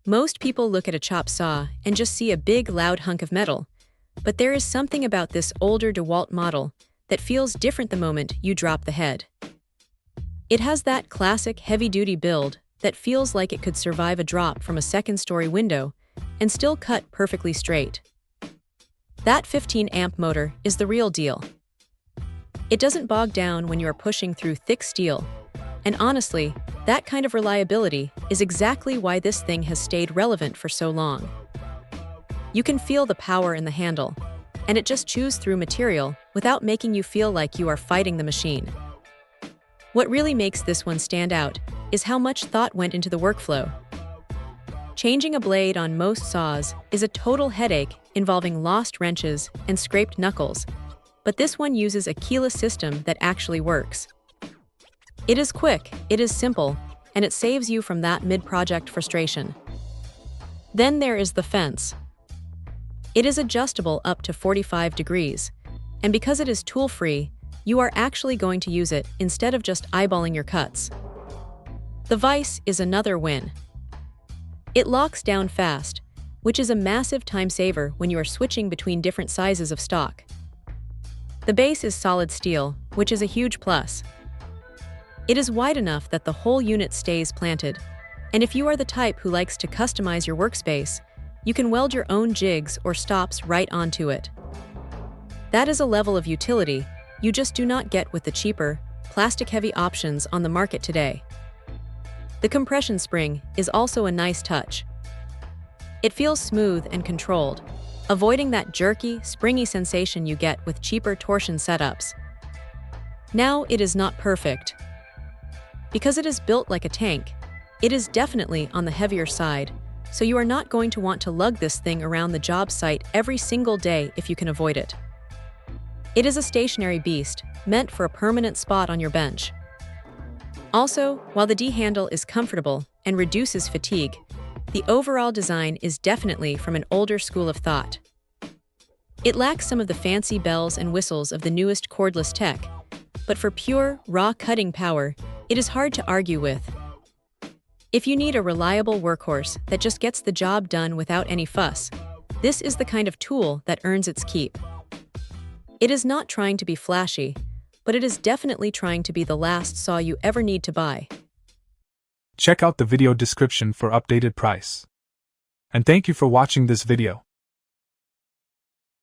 Most people look at a chop saw and just see a big, loud hunk of metal, but there is something about this older DEWALT model that feels different the moment you drop the head. It has that classic heavy-duty build that feels like it could survive a drop from a second-story window and still cut perfectly straight. That 15-amp motor is the real deal. It doesn't bog down when you are pushing through thick steel, and honestly, that kind of reliability is exactly why this thing has stayed relevant for so long. You can feel the power in the handle, and it just chews through material without making you feel like you are fighting the machine. What really makes this one stand out is how much thought went into the workflow. Changing a blade on most saws is a total headache involving lost wrenches and scraped knuckles, but this one uses a keyless system that actually works. It is quick, it is simple, and it saves you from that mid-project frustration. Then there is the fence. It is adjustable up to 45 degrees, and because it is tool-free, you are actually going to use it instead of just eyeballing your cuts. The vise is another win. It locks down fast, which is a massive time saver when you are switching between different sizes of stock. The base is solid steel, which is a huge plus. It is wide enough that the whole unit stays planted, and if you are the type who likes to customize your workspace, you can weld your own jigs or stops right onto it. That is a level of utility you just do not get with the cheaper, plastic-heavy options on the market today. The compression spring is also a nice touch. It feels smooth and controlled, avoiding that jerky, springy sensation you get with cheaper torsion setups. Now, it is not perfect. Because it is built like a tank, it is definitely on the heavier side, so you are not going to want to lug this thing around the job site every single day if you can avoid it. It is a stationary beast, meant for a permanent spot on your bench. Also, while the D handle is comfortable and reduces fatigue, the overall design is definitely from an older school of thought. It lacks some of the fancy bells and whistles of the newest cordless tech, but for pure, raw cutting power, it is hard to argue with. If you need a reliable workhorse that just gets the job done without any fuss, this is the kind of tool that earns its keep. It is not trying to be flashy, but it is definitely trying to be the last saw you ever need to buy. Check out the video description for updated price. And thank you for watching this video.